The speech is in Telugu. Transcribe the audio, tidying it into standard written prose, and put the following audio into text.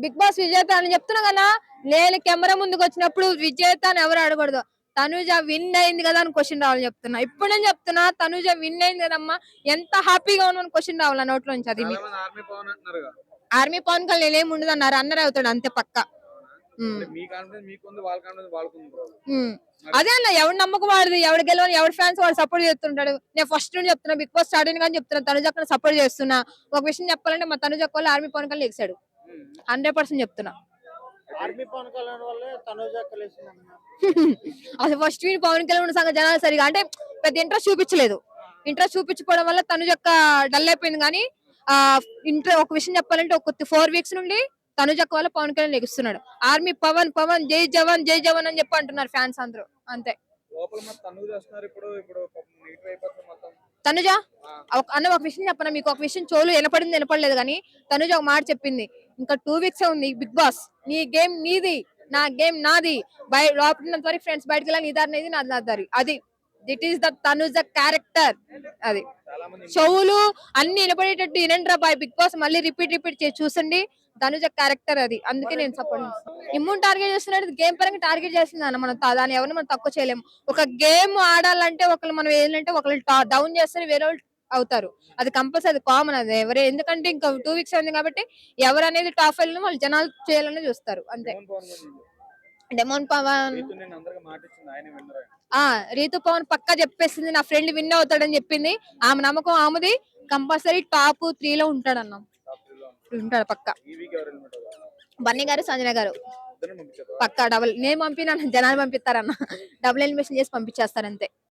బిగ్ బాస్ విజేత అని చెప్తున్నా కదా. నేను కెమెరా ముందుకు వచ్చినప్పుడు విజేత అని ఎవరు అడగకూడదు. తనుజ విన్ అయింది కదా అని క్వశ్చన్ రావాలని చెప్తున్నా. ఇప్పుడు నేను చెప్తున్నా తనుజ విన్ అయింది కదమ్మా, ఎంత హ్యాపీగా ఉన్నాను క్వశ్చన్ రావాల నోట్లో నుంచి. అది ఆర్మీ పవన్ కళ్యాణ్ ఏమి ఉండదు అన్నారు, అన్నర్ అవుతాడు అంతే పక్క. అదే అన్న, ఎవరి నమ్మకం వాడిది, ఎవరి గెలవని ఎవరి ఫ్యాన్స్ వాడు సపోర్ట్ చేస్తుంటాడు. నేను ఫస్ట్ నుండి చెప్తున్నా, బిగ్ బాస్ స్టార్ట్ అయిన కానీ చెప్తున్నా తనుజ సపోర్ట్ చేస్తున్నా. ఒక విషయం చెప్పాలంటే మా తనుజ వాళ్ళు ఆర్మీ పవన్ కళ్యాణ్ ఎక్సాడు 100% చెప్తున్నా. ఆర్మీ పవన్ కళ్యాణ్ వల్లే తనుజ కలిసింది. అసలు ఫస్ట్ వీడి పవన్ కళ్యాణ్ ఉన్న సంగతి జనాలు సరిగా అంటే పెద్ద ఇంట్రెస్ట్ చూపించలేదు. ఇంట్రెస్ట్ చూపించుకోవడం వల్ల తనుజ డల్ అయిపోయింది. కానీ ఆ ఒక విషయం చెప్పాలంటే ఒక 4 వీక్స్ నుండి తనుజ వల్ల పవన్ కళ్యాణ్ ఎగుస్తున్నాడు. ఆర్మీ పవన్ పవన్ జై జవాన్ జై జవాన్ అని చెప్పి అంటున్నారు ఫ్యాన్స్ అందరూ. అంతే. తనుజ అన్న ఒక విషయం చెప్పనా మీకు, ఒక విషయం చోలు వినపడింది వినపడలేదు కానీ తనుజ ఒక మాట చెప్పింది, ఇంకా 2 వీక్స్ ఉంది బిగ్ బాస్, నీ గేమ్ నీది నా గేమ్ నాది, లోపల వరకు ఫ్రెండ్స్ బయటకు వెళ్ళి నీ దారి అనేది నాది నా దారి, అది దిట్ ఈస్ ద తనుజ క్యారెక్టర్. అది చెవులు అన్ని వినపడేటట్టు వినండి రా బాయ్, బిగ్ బాస్ మళ్ళీ రిపీట్ చేసి చూసండి. తనుజ క్యారెక్టర్ అది, అందుకే నేను సపోర్ట్ చేస్తాను. ఇమ్మున్ టార్గెట్ చేస్తున్నాడు, గేమ్ పరంగా టార్గెట్ చేస్తుంది అన్న, మనం దాన్ని ఎవరిని మనం తక్కువ చేయలేము. ఒక గేమ్ ఆడాలంటే ఒకళ్ళు మనం ఏంటంటే ఒకళ్ళు డౌన్ చేస్తే వేరే వాళ్ళు అవుతారు, అది కంపల్సరీ, అది కామన్. అది ఎవరు, ఎందుకంటే ఇంకా 2 వీక్స్ ఉంది కాబట్టి ఎవరు అనేది టాప్ వెళ్ళిన వాళ్ళు జనాలు చేయాలని చూస్తారు అంతే. డెమోన్ పవన్ రీతు పవన్ పక్కా చెప్పేసింది, నా ఫ్రెండ్ విన్ అవుతాడని చెప్పింది. ఆమె నమ్మకం ఆమెది, కంపల్సరీ టాప్ 3 లో ఉంటాడు అన్న, ఉంటాడు పక్క. బన్నీ గారు సంజన గారు పక్కా డబుల్. నేను పంపినా జనాలు పంపిస్తారన్న, డబుల్ ఎలిమినేషన్ చేసి పంపించేస్తారు అంతే.